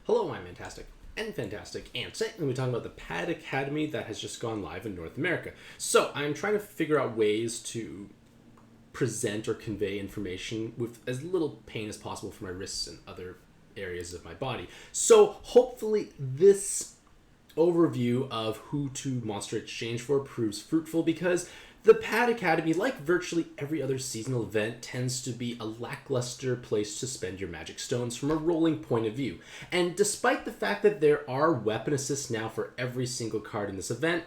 Hello, I'm Mantastic and Fantastic, and today we're going to be talking about the Pad Academy that has just gone live in North America. So I'm trying to figure out ways to present or convey information with as little pain as possible for my wrists and other areas of my body. So hopefully this overview of who to Monster Exchange for proves fruitful, because the Pad Academy, like virtually every other seasonal event, tends to be a lackluster place to spend your magic stones from a rolling point of view. And despite the fact that there are weapon assists now for every single card in this event,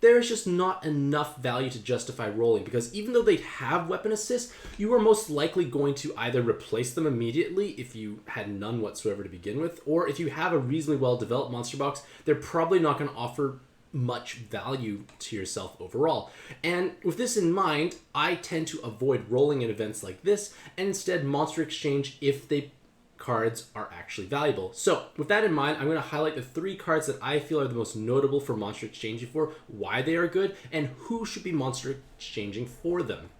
there is just not enough value to justify rolling, because even though they have weapon assists, you are most likely going to either replace them immediately if you had none whatsoever to begin with, or if you have a reasonably well developed monster box, they're probably not going to offer much value to yourself overall. And with this in mind, I tend to avoid rolling in events like this and instead monster exchange if the cards are actually valuable. So with that in mind, I'm going to highlight the 3 cards that I feel are the most notable for monster exchanging for, why they are good, and who should be monster exchanging for them.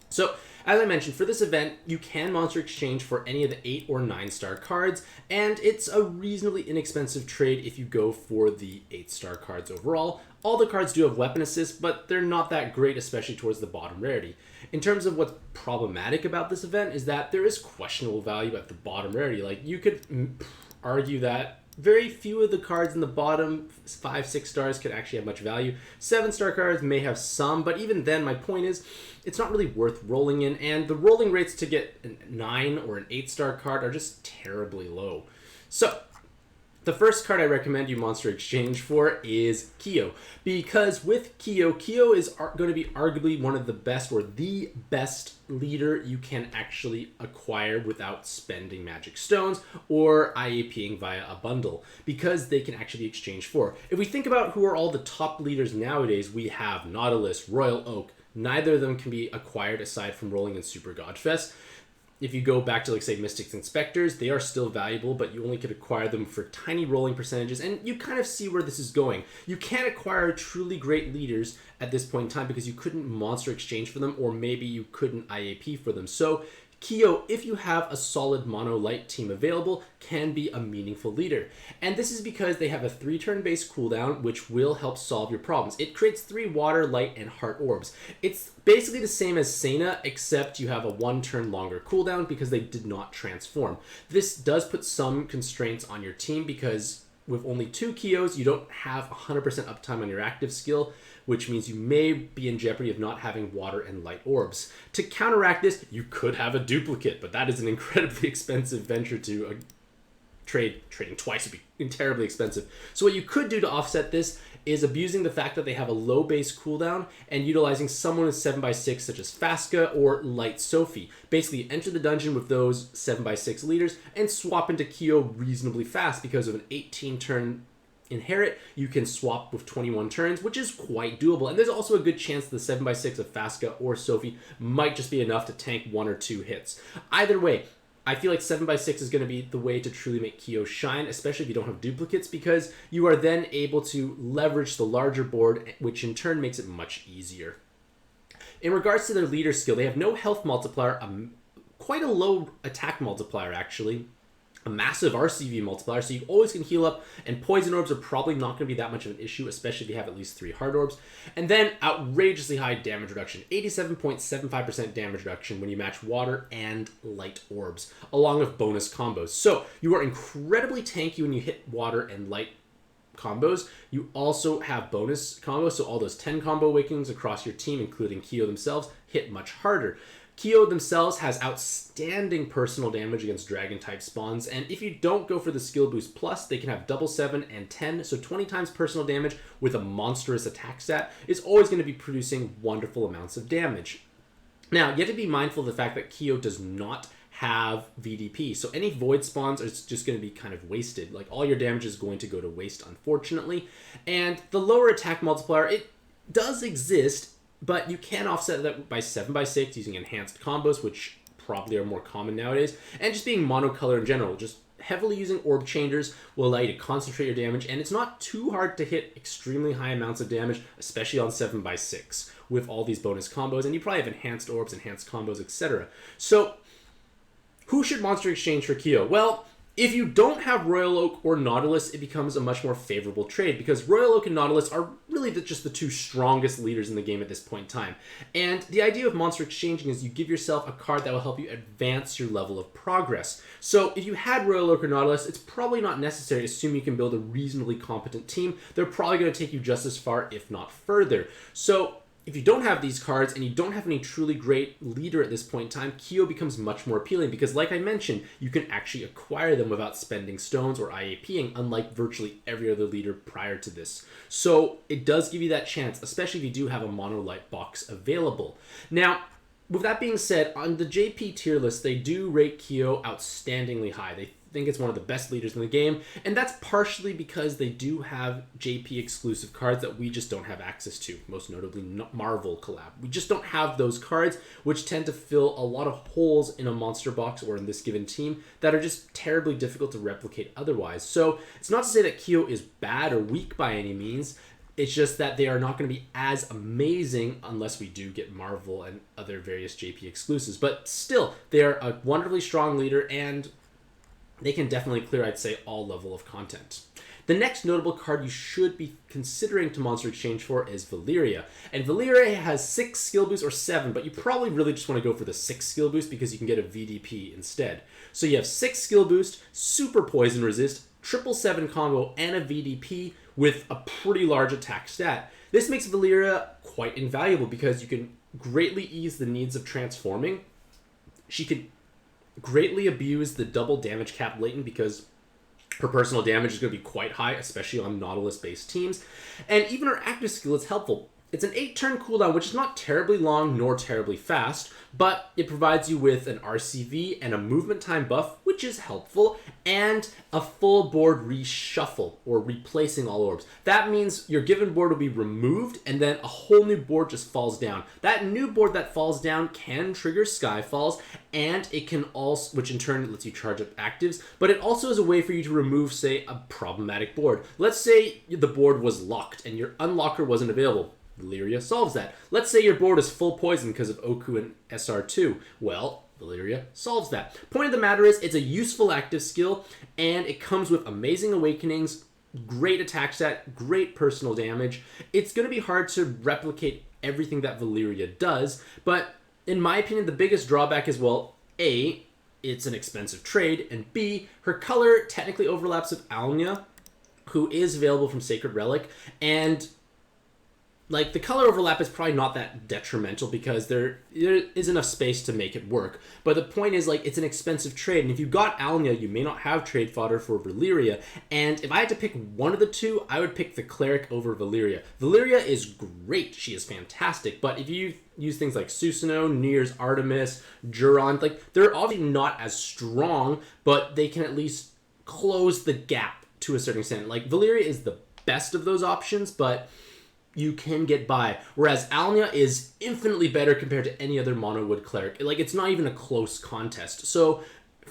So, as I mentioned, for this event, you can monster exchange for any of the 8 or 9-star cards, and it's a reasonably inexpensive trade if you go for the 8-star cards overall. All the cards do have weapon assists, but they're not that great, especially towards the bottom rarity. In terms of what's problematic about this event is that there is questionable value at the bottom rarity. Like, you could argue that very few of the cards in the bottom 5-6 stars could actually have much value. 7-star cards may have some, but even then, my point is, it's not really worth rolling in, and the rolling rates to get a 9 or an 8-star card are just terribly low. So, the first card I recommend you monster exchange for is Kyo, because with Kyo is going to be arguably one of the best, or the best leader you can actually acquire without spending magic stones or IAPing via a bundle, because they can actually be exchanged for. If we think about who are all the top leaders nowadays, we have Nautilus, Royal Oak. Neither of them can be acquired aside from rolling in Super Godfest. If you go back to, like, say, Mystics and Spectres, they are still valuable, but you only could acquire them for tiny rolling percentages, and you kind of see where this is going. You can't acquire truly great leaders at this point in time because you couldn't monster exchange for them, or maybe you couldn't IAP for them. So Kyo, if you have a solid mono light team available, can be a meaningful leader. And this is because they have a 3-turn based cooldown, which will help solve your problems. It creates 3 water, light, and heart orbs. It's basically the same as Sena, except you have a 1-turn longer cooldown because they did not transform. This does put some constraints on your team, because with only 2 Kyos, you don't have 100% uptime on your active skill, which means you may be in jeopardy of not having water and light orbs. To counteract this, you could have a duplicate, but that is an incredibly expensive venture to trading twice would be terribly expensive. So what you could do to offset this is abusing the fact that they have a low base cooldown and utilizing someone with 7x6 such as Fasca or Light Sophie. Basically, enter the dungeon with those 7x6 leaders and swap into Kyo reasonably fast. Because of an 18-turn inherit, you can swap with 21 turns, which is quite doable. And there's also a good chance the 7x6 of Fasca or Sophie might just be enough to tank 1 or 2 hits. Either way, I feel like 7x6 is going to be the way to truly make Kyo shine, especially if you don't have duplicates, because you are then able to leverage the larger board, which in turn makes it much easier. In regards to their leader skill, they have no health multiplier, quite a low attack multiplier actually, a massive RCV multiplier, so you always can heal up, and poison orbs are probably not going to be that much of an issue, especially if you have at least 3 hard orbs. And then outrageously high damage reduction, 87.75% damage reduction when you match water and light orbs, along with bonus combos. So you are incredibly tanky when you hit water and light combos. You also have bonus combos, so all those 10 combo awakenings across your team, including Kyo themselves, hit much harder. Kyo themselves has outstanding personal damage against dragon-type spawns, and if you don't go for the skill boost plus, they can have double 7 and 10, so 20 times personal damage with a monstrous attack stat is always going to be producing wonderful amounts of damage. Now, you have to be mindful of the fact that Kyo does not have VDP, so any void spawns are just going to be kind of wasted. Like, all your damage is going to go to waste, unfortunately. And the lower attack multiplier, it does exist, but you can offset that by 7x6 using enhanced combos, which probably are more common nowadays, and just being monocolor in general. Just heavily using orb changers will allow you to concentrate your damage, and it's not too hard to hit extremely high amounts of damage, especially on 7x6 with all these bonus combos, and you probably have enhanced orbs, enhanced combos, etc. So, who should monster exchange for Kyo? Well, If you don't have Royal Oak or Nautilus, it becomes a much more favorable trade because Royal Oak and Nautilus are really just the two strongest leaders in the game at this point in time. And the idea of monster exchanging is you give yourself a card that will help you advance your level of progress. So if you had Royal Oak or Nautilus, it's probably not necessary, assuming you can build a reasonably competent team. They're probably going to take you just as far, if not further. So if you don't have these cards and you don't have any truly great leader at this point in time, Kyo becomes much more appealing because, like I mentioned, you can actually acquire them without spending stones or IAPing, unlike virtually every other leader prior to this. So it does give you that chance, especially if you do have a monolite box available. Now, with that being said, on the JP tier list, they do rate Kyo outstandingly high. They think it's one of the best leaders in the game, and that's partially because they do have JP exclusive cards that we just don't have access to, most notably Marvel collab. We just don't have those cards, which tend to fill a lot of holes in a monster box or in this given team that are just terribly difficult to replicate otherwise. So it's not to say that Kyo is bad or weak by any means. It's just that they are not going to be as amazing unless we do get Marvel and other various JP exclusives. But still, they are a wonderfully strong leader, and they can definitely clear, I'd say, all level of content. The next notable card you should be considering to monster exchange for is Valeria. And Valeria has 6 skill boosts, or 7, but you probably really just want to go for the 6 skill boost because you can get a VDP instead. So you have 6 skill boost, super poison resist, 777 combo, and a VDP with a pretty large attack stat. This makes Valeria quite invaluable because you can greatly ease the needs of transforming. She could greatly abuse the double damage cap latent because her personal damage is going to be quite high, especially on Nautilus-based teams. And even her active skill is helpful. It's an 8-turn cooldown, which is not terribly long nor terribly fast, but it provides you with an RCV and a movement time buff, which is helpful, and a full board reshuffle, or replacing all orbs. That means your given board will be removed, and then a whole new board just falls down. That new board that falls down can trigger Skyfalls, and it can also, which in turn lets you charge up actives, but it also is a way for you to remove, say, a problematic board. Let's say the board was locked, and your unlocker wasn't available. Valeria solves that. Let's say your board is full poison because of Oku and SR2. Well, Valeria solves that. Point of the matter is, it's a useful active skill, and it comes with amazing awakenings, great attack stat, great personal damage. It's going to be hard to replicate everything that Valeria does, but in my opinion, the biggest drawback is, well, A, it's an expensive trade, and B, her color technically overlaps with Alnia, who is available from Sacred Relic, and like, the color overlap is probably not that detrimental because there is enough space to make it work. But the point is, like, it's an expensive trade. And if you got Alnia, you may not have trade fodder for Valeria. And if I had to pick one of the two, I would pick the Cleric over Valeria. Valeria is great. She is fantastic. But if you use things like Susanoo, Nir's Artemis, Juron, like, they're obviously not as strong, but they can at least close the gap to a certain extent. Like, Valeria is the best of those options, but you can get by. Whereas Alnia is infinitely better compared to any other mono wood cleric. Like, it's not even a close contest. So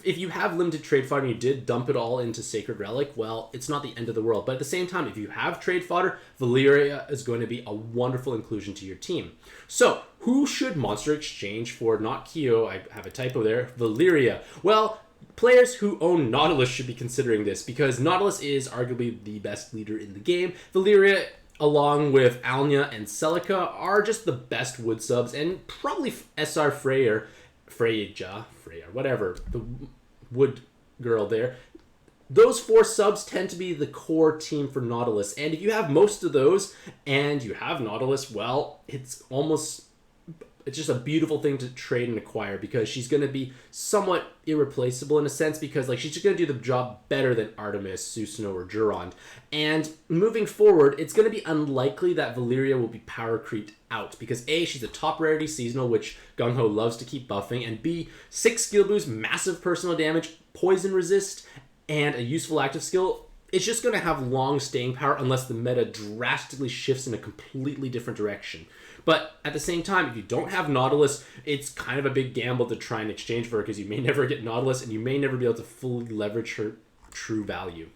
if you have limited trade fodder and you did dump it all into Sacred Relic, well, it's not the end of the world. But at the same time, if you have trade fodder, Valeria is going to be a wonderful inclusion to your team. So who should monster exchange for? Not Kyo, I have a typo there, Valeria. Well, players who own Nautilus should be considering this because Nautilus is arguably the best leader in the game. Valeria, along with Alnia and Celica, are just the best wood subs, and probably SR Freya, whatever, the wood girl there. Those 4 subs tend to be the core team for Nautilus, and if you have most of those, and you have Nautilus, well, it's just a beautiful thing to trade and acquire because she's going to be somewhat irreplaceable in a sense because, like, she's just going to do the job better than Artemis, Susanoo, or Juron. And moving forward, it's going to be unlikely that Valeria will be power creeped out because A, she's a top rarity seasonal, which Gung-Ho loves to keep buffing, and B, 6 skill boost, massive personal damage, poison resist, and a useful active skill. It's just going to have long staying power unless the meta drastically shifts in a completely different direction. But at the same time, if you don't have Nautilus, it's kind of a big gamble to try and exchange for her because you may never get Nautilus and you may never be able to fully leverage her true value.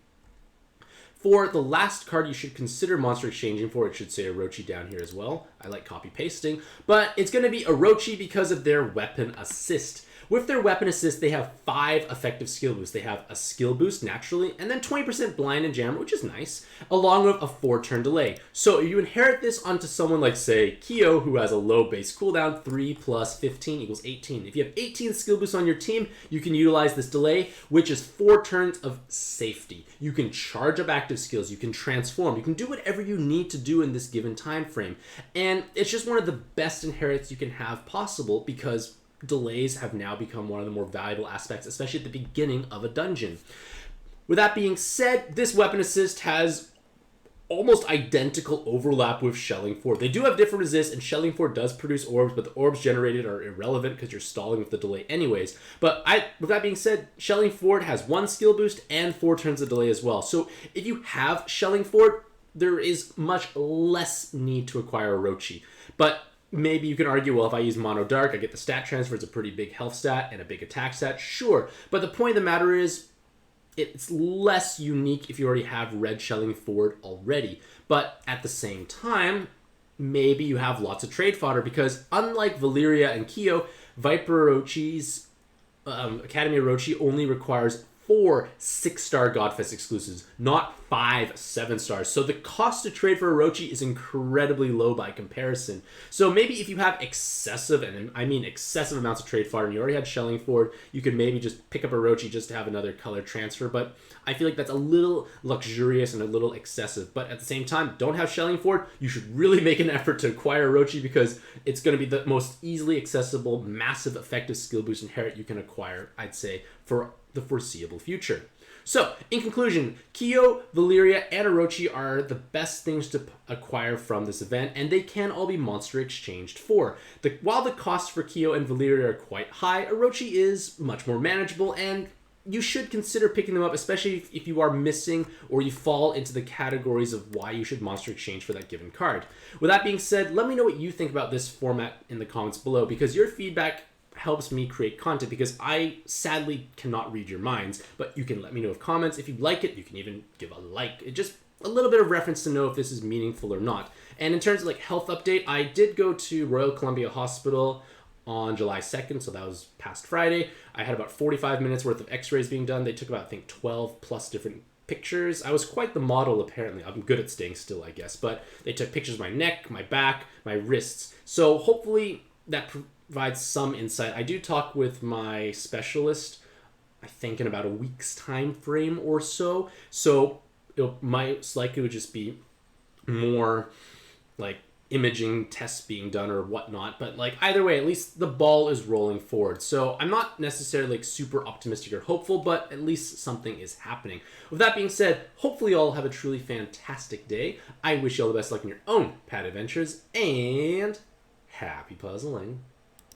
For the last card you should consider monster exchanging for, it should say Orochi down here as well. I like copy pasting, but it's going to be Orochi because of their weapon assist. With their weapon assist, they have 5 effective skill boosts. They have a skill boost naturally, and then 20% blind and jammer, which is nice, along with a 4-turn delay. So you inherit this onto someone like, say, Kyo, who has a low base cooldown. 3 plus 15 equals 18. If you have 18 skill boosts on your team, you can utilize this delay, which is 4 turns of safety. You can charge up active skills, you can transform, you can do whatever you need to do in this given time frame. And it's just one of the best inherits you can have possible, because delays have now become one of the more valuable aspects, especially at the beginning of a dungeon. With that being said, this weapon assist has almost identical overlap with Shelling Forward. They do have different resists, and Shelling Forward does produce orbs, but the orbs generated are irrelevant because you're stalling with the delay anyways. But with that being said, Shelling Forward has 1 skill boost and 4 turns of delay as well. So if you have Shelling Forward, there is much less need to acquire Orochi. But maybe you can argue, well, if I use Mono Dark, I get the stat transfer. It's a pretty big health stat and a big attack stat. Sure. But the point of the matter is, it's less unique if you already have red Shelling Forward already. But at the same time, maybe you have lots of trade fodder, because unlike Valyria and Kyo, Viper Orochi's Academy Orochi only requires 4 6-star Godfest exclusives, not 5 7-stars. So the cost to trade for Orochi is incredibly low by comparison. So maybe if you have excessive, and I mean excessive amounts of trade fodder, and you already had Shelling Forward, you could maybe just pick up Orochi just to have another color transfer. But I feel like that's a little luxurious and a little excessive. But at the same time, don't have Shelling Forward, you should really make an effort to acquire Orochi, because it's going to be the most easily accessible, massive, effective skill boost inherit you can acquire, I'd say, for the foreseeable future. So, in conclusion, Kyo, Valyria, and Orochi are the best things to acquire from this event, and they can all be monster exchanged for. While the costs for Kyo and Valyria are quite high, Orochi is much more manageable, and you should consider picking them up, especially if you are missing or you fall into the categories of why you should monster exchange for that given card. With that being said, let me know what you think about this format in the comments below, because your feedback helps me create content, because I sadly cannot read your minds, but you can let me know with comments. If you like it, you can even give a like. It just a little bit of reference to know if this is meaningful or not. And in terms of like health update, I did go to Royal Columbia Hospital on July 2nd, so that was past Friday. I had about 45 minutes worth of x-rays being done. They took about, I think, 12 plus different pictures. I was quite the model, apparently. I'm good at staying still, I guess, but they took pictures of my neck, my back, my wrists. So hopefully that provides some insight. I do talk with my specialist, I think in about a week's time frame or so. So it might likely would just be more like imaging tests being done or whatnot. But like either way, at least the ball is rolling forward. So I'm not necessarily like super optimistic or hopeful, but at least something is happening. With that being said, hopefully you all have a truly fantastic day. I wish you all the best luck in your own pad adventures, and happy puzzling.